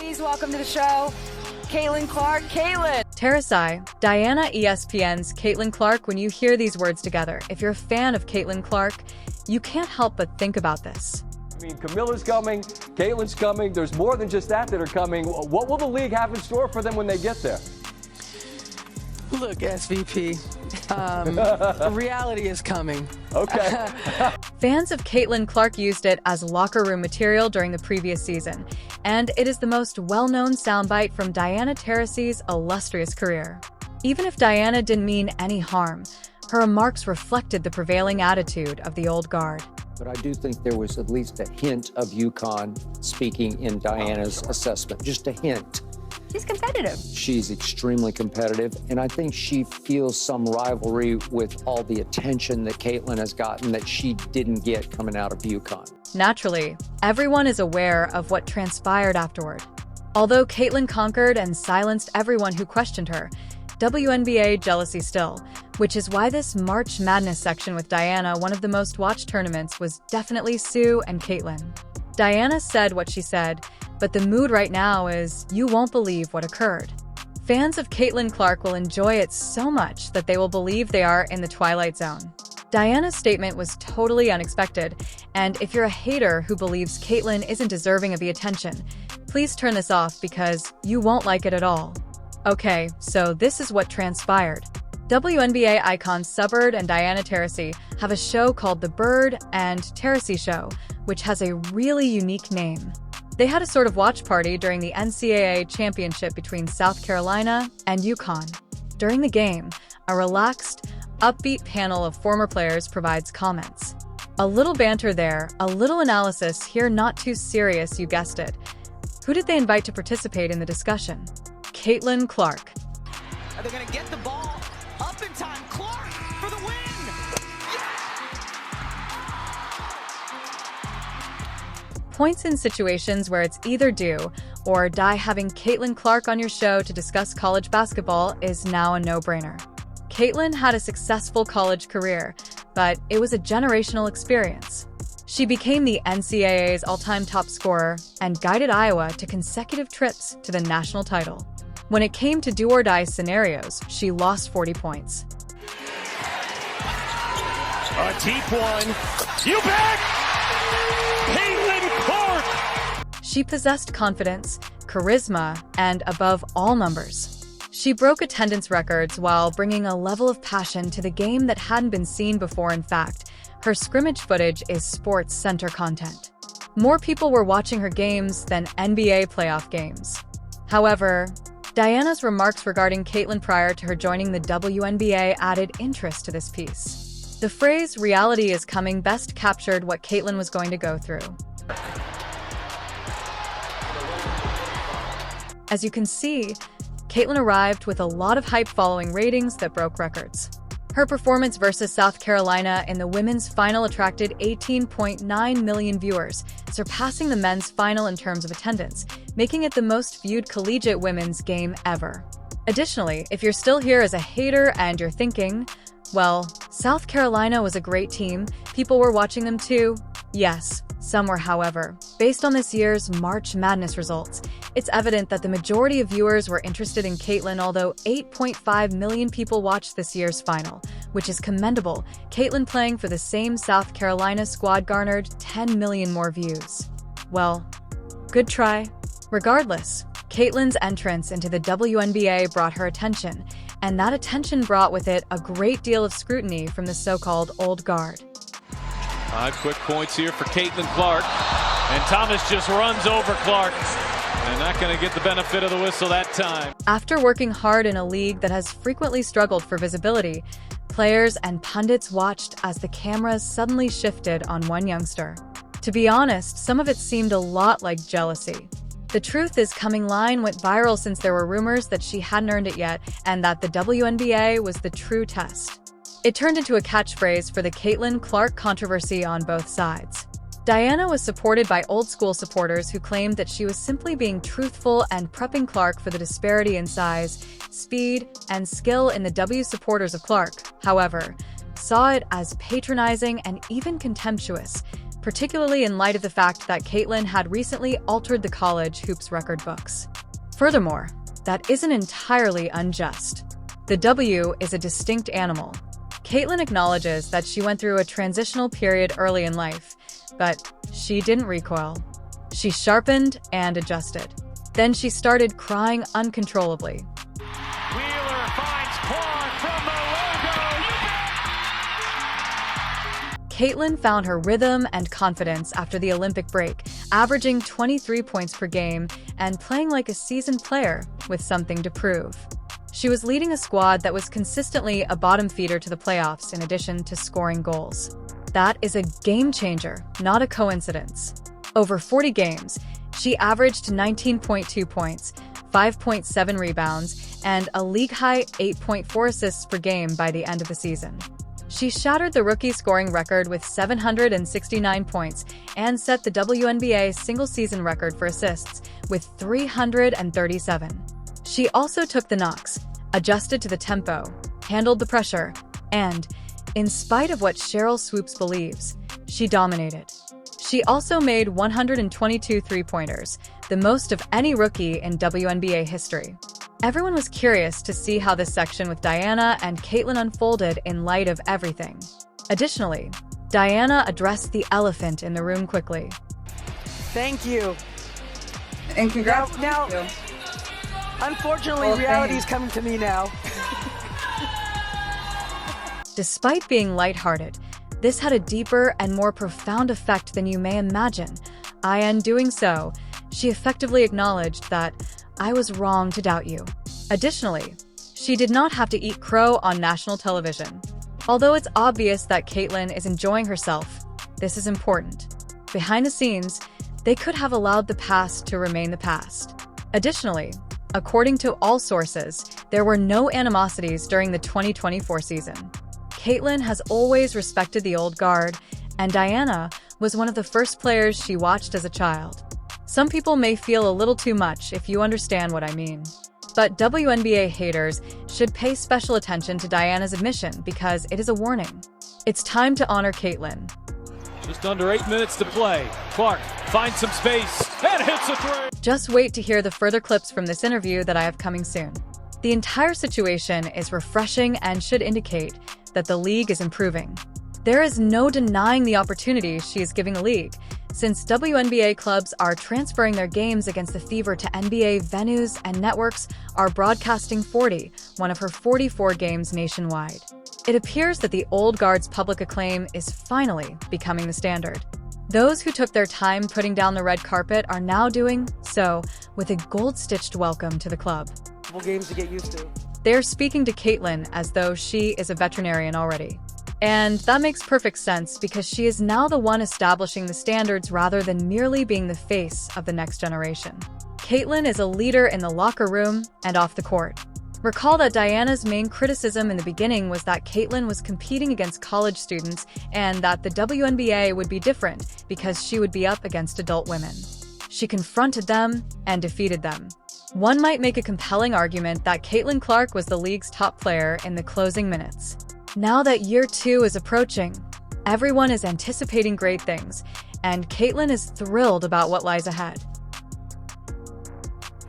Please welcome to the show, Caitlin Clark. Caitlin. Terasai, Diana ESPN's Caitlin Clark. When you hear these words together, if you're a fan of Caitlin Clark, you can't help but think about this. I mean, Camilla's coming, Caitlin's coming. There's more than just that are coming. What will the league have in store for them when they get there? Look, SVP, reality is coming. Okay. Fans of Caitlin Clark used it as locker room material during the previous season, and it is the most well-known soundbite from Diana Taurasi's illustrious career. Even if Diana didn't mean any harm, her remarks reflected the prevailing attitude of the old guard. But I do think there was at least a hint of UConn speaking in Diana's assessment, just a hint. She's competitive. She's extremely competitive, and I think she feels some rivalry with all the attention that Caitlin has gotten that she didn't get coming out of UConn. Naturally, everyone is aware of what transpired afterward. Although Caitlin conquered and silenced everyone who questioned her, WNBA jealousy still, which is why this March Madness section with Diana, one of the most watched tournaments, was definitely Sue and Caitlin. Diana said what she said, but the mood right now is you won't believe what occurred. Fans of Caitlin Clark will enjoy it so much that they will believe they are in the Twilight Zone. Diana's statement was totally unexpected, and if you're a hater who believes Caitlin isn't deserving of the attention, please turn this off because you won't like it at all. Okay, so this is what transpired. WNBA icons Subbird and Diana Taurasi have a show called The Bird and Taurasi Show, which has a really unique name. They had a sort of watch party during the NCAA championship between South Carolina and UConn. During the game, a relaxed, upbeat panel of former players provides comments. A little banter there, a little analysis here, not too serious, you guessed it. Who did they invite to participate in the discussion? Caitlin Clark. Are they going to get the ball up in time? Clark for the win! Points in situations where it's either do or die. Having Caitlin Clark on your show to discuss college basketball is now a no-brainer. Caitlin had a successful college career, but it was a generational experience. She became the NCAA's all-time top scorer and guided Iowa to consecutive trips to the national title. When it came to do-or-die scenarios, she lost 40 points. A deep one. You bet! Caitlin Clark! She possessed confidence, charisma, and above all numbers. She broke attendance records while bringing a level of passion to the game that hadn't been seen before. In fact, her scrimmage footage is Sports Center content. More people were watching her games than NBA playoff games. However, Diana's remarks regarding Caitlin prior to her joining the WNBA added interest to this piece. The phrase "reality is coming" best captured what Caitlin was going to go through. As you can see, Caitlin arrived with a lot of hype following ratings that broke records. Her performance versus South Carolina in the women's final attracted 18.9 million viewers, surpassing the men's final in terms of attendance, making it the most viewed collegiate women's game ever. Additionally, if you're still here as a hater and you're thinking, well, South Carolina was a great team, people were watching them too. Yes, some were. However, based on this year's March Madness results, it's evident that the majority of viewers were interested in Caitlin. Although 8.5 million people watched this year's final, which is commendable, Caitlin playing for the same South Carolina squad garnered 10 million more views. Well, good try. Regardless, Caitlin's entrance into the WNBA brought her attention, and that attention brought with it a great deal of scrutiny from the so-called old guard. 5 quick points here for Caitlin Clark, and Thomas just runs over Clark, and not going to get the benefit of the whistle that time. After working hard in a league that has frequently struggled for visibility, players and pundits watched as the cameras suddenly shifted on one youngster. To be honest, some of it seemed a lot like jealousy. The truth is, coming line went viral since there were rumors that she hadn't earned it yet and that the WNBA was the true test. It turned into a catchphrase for the Caitlin Clark controversy on both sides. Diana was supported by old-school supporters who claimed that she was simply being truthful and prepping Clark for the disparity in size, speed, and skill in the W. Supporters of Clark, however, saw it as patronizing and even contemptuous, particularly in light of the fact that Caitlin had recently altered the college hoops record books. Furthermore, that isn't entirely unjust. The W is a distinct animal. Caitlin acknowledges that she went through a transitional period early in life, but she didn't recoil. She sharpened and adjusted. Then she started crying uncontrollably. Wheeler finds Clark from the logo. Caitlin found her rhythm and confidence after the Olympic break, averaging 23 points per game and playing like a seasoned player with something to prove. She was leading a squad that was consistently a bottom feeder to the playoffs in addition to scoring goals. That is a game changer, not a coincidence. Over 40 games, she averaged 19.2 points, 5.7 rebounds, and a league-high 8.4 assists per game by the end of the season. She shattered the rookie scoring record with 769 points and set the WNBA single-season record for assists with 337. She also took the knocks, adjusted to the tempo, handled the pressure, and, in spite of what Cheryl Swoops believes, she dominated. She also made 122 three-pointers, the most of any rookie in WNBA history. Everyone was curious to see how this section with Diana and Caitlin unfolded in light of everything. Additionally, Diana addressed the elephant in the room quickly. Thank you. And congrats. Now, unfortunately, reality is coming to me now. Despite being lighthearted, this had a deeper and more profound effect than you may imagine. In doing so, she effectively acknowledged that I was wrong to doubt you. Additionally, she did not have to eat crow on national television. Although it's obvious that Caitlin is enjoying herself, this is important. Behind the scenes, they could have allowed the past to remain the past. Additionally, according to all sources, there were no animosities during the 2024 season. Caitlin has always respected the old guard, and Diana was one of the first players she watched as a child. Some people may feel a little too much if you understand what I mean. But WNBA haters should pay special attention to Diana's admission because it is a warning. It's time to honor Caitlin. Just under 8 minutes to play. Clark finds some space and hits a three. Just wait to hear the further clips from this interview that I have coming soon. The entire situation is refreshing and should indicate that the league is improving. There is no denying the opportunity she is giving the league, since WNBA clubs are transferring their games against the Fever to NBA venues and networks are broadcasting 40, one of her 44 games nationwide. It appears that the old guard's public acclaim is finally becoming the standard. Those who took their time putting down the red carpet are now doing so with a gold-stitched welcome to the club. Games to get used to. They're speaking to Caitlin as though she is a veterinarian already. And that makes perfect sense because she is now the one establishing the standards rather than merely being the face of the next generation. Caitlin is a leader in the locker room and off the court. Recall that Diana's main criticism in the beginning was that Caitlin was competing against college students and that the WNBA would be different because she would be up against adult women. She confronted them and defeated them. One might make a compelling argument that Caitlin Clark was the league's top player in the closing minutes. Now that year 2 is approaching, everyone is anticipating great things, and Caitlin is thrilled about what lies ahead.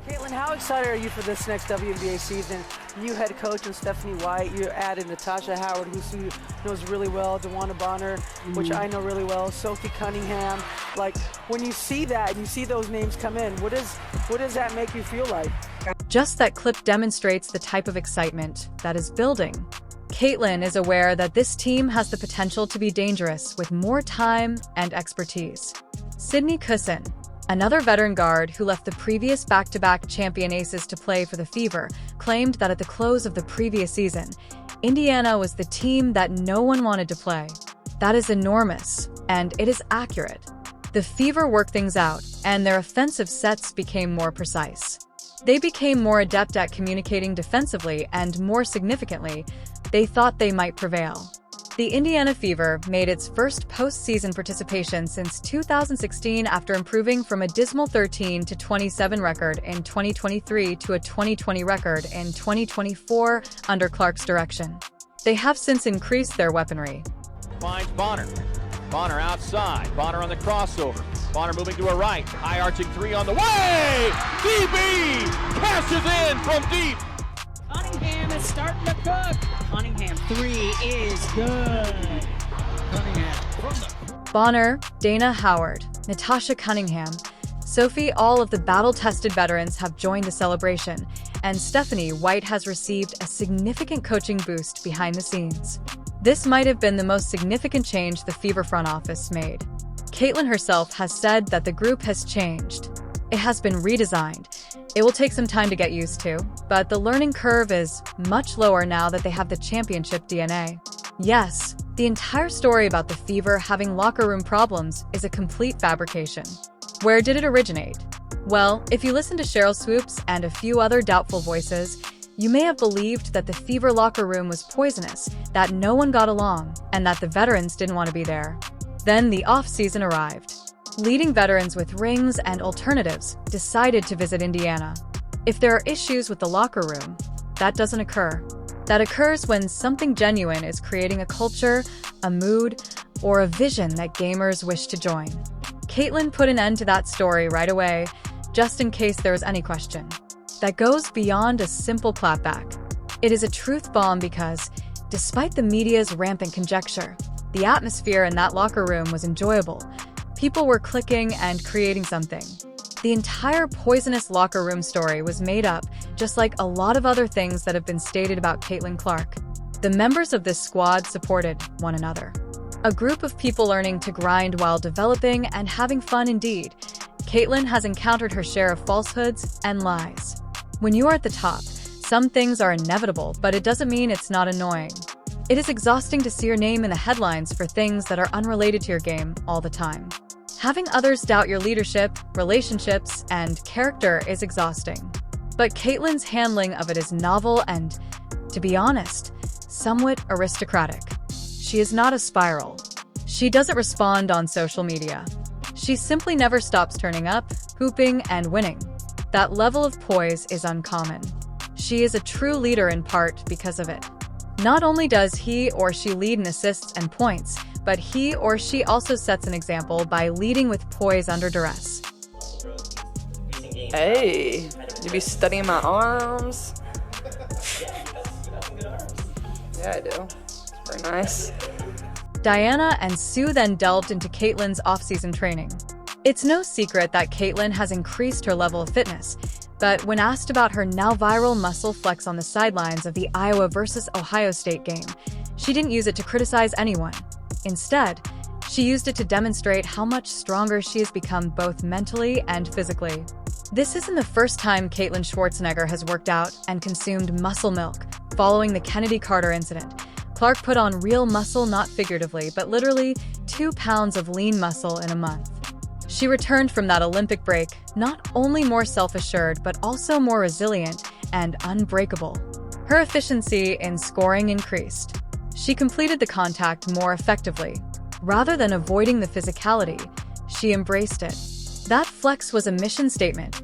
Caitlin, how excited are you for this next WNBA season? New head coach and Stephanie White. You're adding Natasha Howard, who Sue knows really well, DeWanna Bonner, which I know really well, Sophie Cunningham. Like, when you see that and you see those names come in, what does that make you feel like? Just that clip demonstrates the type of excitement that is building. Caitlin is aware that this team has the potential to be dangerous with more time and expertise. Sydney Cusson, another veteran guard who left the previous back-to-back champion Aces to play for the Fever, claimed that at the close of the previous season, Indiana was the team that no one wanted to play. That is enormous, and it is accurate. The Fever worked things out, and their offensive sets became more precise. They became more adept at communicating defensively, and more significantly, they thought they might prevail. The Indiana Fever made its first postseason participation since 2016 after improving from a dismal 13-27 record in 2023 to a 2020 record in 2024 under Clark's direction. They have since increased their weaponry. Finds Bonner. Bonner outside. Bonner on the crossover. Bonner moving to her right. High arching three on the way. DB cashes in from deep. Cunningham is starting to cook. Cunningham three is good. Cunningham from the Bonner, Dana Howard, Natasha Cunningham, Sophie, all of the battle-tested veterans have joined the celebration, and Stephanie White has received a significant coaching boost behind the scenes. This might have been the most significant change the Fever front office made. Caitlin herself has said that the group has changed. It has been redesigned. It will take some time to get used to, but the learning curve is much lower now that they have the championship DNA. Yes, the entire story about the Fever having locker room problems is a complete fabrication. Where did it originate? Well, if you listen to Cheryl Swoops and a few other doubtful voices, you may have believed that the Fever locker room was poisonous, that no one got along, and that the veterans didn't want to be there. Then the off-season arrived. Leading veterans with rings and alternatives decided to visit Indiana. If there are issues with the locker room, that doesn't occur. That occurs when something genuine is creating a culture, a mood, or a vision that gamers wish to join. Caitlin put an end to that story right away, just in case there was any question. That goes beyond a simple clapback. It is a truth bomb because, despite the media's rampant conjecture, the atmosphere in that locker room was enjoyable. People were clicking and creating something. The entire poisonous locker room story was made up, just like a lot of other things that have been stated about Caitlin Clark. The members of this squad supported one another. A group of people learning to grind while developing and having fun indeed. Caitlin has encountered her share of falsehoods and lies. When you are at the top, some things are inevitable, but it doesn't mean it's not annoying. It is exhausting to see your name in the headlines for things that are unrelated to your game all the time. Having others doubt your leadership, relationships, and character is exhausting. But Caitlin's handling of it is novel and, to be honest, somewhat aristocratic. She is not a spiral. She doesn't respond on social media. She simply never stops turning up, hooping, and winning. That level of poise is uncommon. She is a true leader in part because of it. Not only does he or she lead in assists and points, but he or she also sets an example by leading with poise under duress. Hey, you be studying my arms? Yeah, I do. Very nice. Diana and Sue then delved into Caitlin's off-season training. It's no secret that Caitlin has increased her level of fitness, but when asked about her now viral muscle flex on the sidelines of the Iowa versus Ohio State game, she didn't use it to criticize anyone. Instead, she used it to demonstrate how much stronger she has become both mentally and physically. This isn't the first time Caitlin Schwarzenegger has worked out and consumed muscle milk. Following the Kennedy Carter incident, Clark put on real muscle, not figuratively, but literally 2 pounds of lean muscle in a month. She returned from that Olympic break not only more self-assured, but also more resilient and unbreakable. Her efficiency in scoring increased. She completed the contact more effectively. Rather than avoiding the physicality, she embraced it. That flex was a mission statement.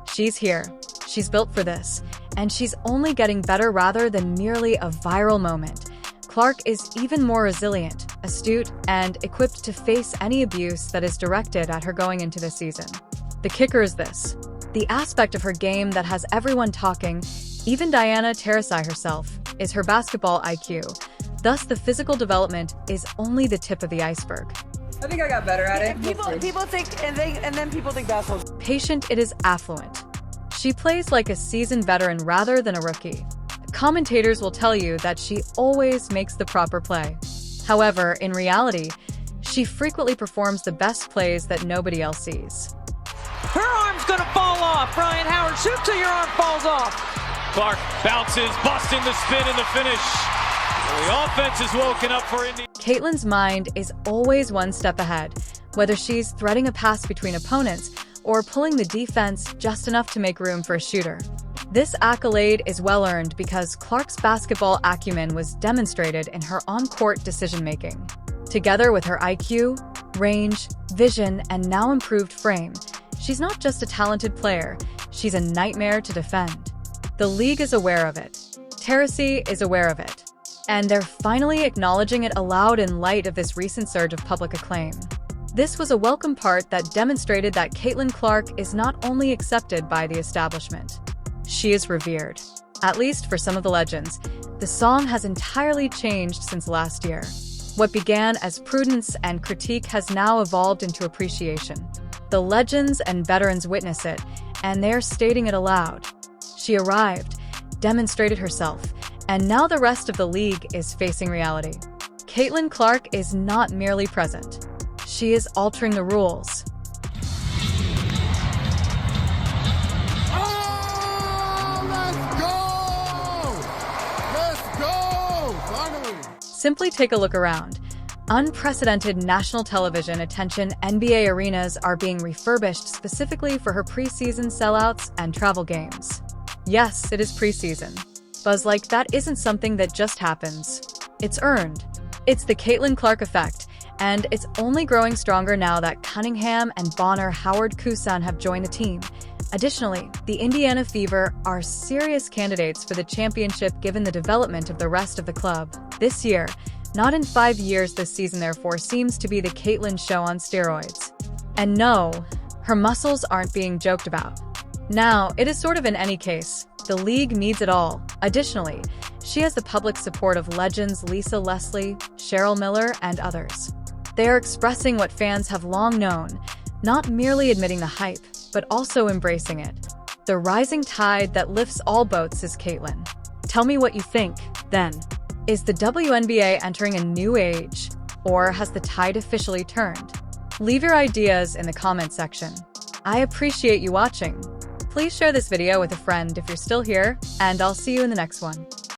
She's here, she's built for this, and she's only getting better rather than merely a viral moment. Clark is even more resilient, astute, and equipped to face any abuse that is directed at her going into the season. The kicker is this: the aspect of her game that has everyone talking, even Diana Taurasi herself, is her basketball IQ. Thus, the physical development is only the tip of the iceberg. I think I got better at it. People think, and then people think basketball's Patient, it is affluent. She plays like a seasoned veteran rather than a rookie. Commentators will tell you that she always makes the proper play. However, in reality, she frequently performs the best plays that nobody else sees. Her arm's gonna fall off. Brian Howard, shoot till your arm falls off. Clark bounces, busting the spin in the finish. The offense is woken up for Indy. Caitlin's mind is always one step ahead, whether she's threading a pass between opponents or pulling the defense just enough to make room for a shooter. This accolade is well-earned because Clark's basketball acumen was demonstrated in her on-court decision-making. Together with her IQ, range, vision, and now improved frame, she's not just a talented player, she's a nightmare to defend. The league is aware of it. Taurasi is aware of it. And they're finally acknowledging it aloud in light of this recent surge of public acclaim. This was a welcome part that demonstrated that Caitlin Clark is not only accepted by the establishment, she is revered. At least for some of the legends, the song has entirely changed since last year. What began as prudence and critique has now evolved into appreciation. The legends and veterans witness it, and they're stating it aloud. She arrived, demonstrated herself, and now the rest of the league is facing reality. Caitlin Clark is not merely present. She is altering the rules. Simply take a look around. Unprecedented national television attention NBA arenas are being refurbished specifically for her preseason sellouts and travel games. Yes, it is preseason. Buzz like that isn't something that just happens. It's earned. It's the Caitlin Clark effect, and it's only growing stronger now that Cunningham and Bonner Howard-Kusan have joined the team. Additionally, the Indiana Fever are serious candidates for the championship given the development of the rest of the club. This year, not in 5 years this season therefore seems to be the Caitlin show on steroids. And no, her muscles aren't being joked about. Now, it is sort of in any case. The league needs it all. Additionally, she has the public support of legends Lisa Leslie, Cheryl Miller, and others. They are expressing what fans have long known, not merely admitting the hype, but also embracing it. The rising tide that lifts all boats is Caitlin. Tell me what you think, then. Is the WNBA entering a new age, or has the tide officially turned? Leave your ideas in the comment section. I appreciate you watching. Please share this video with a friend if you're still here, and I'll see you in the next one.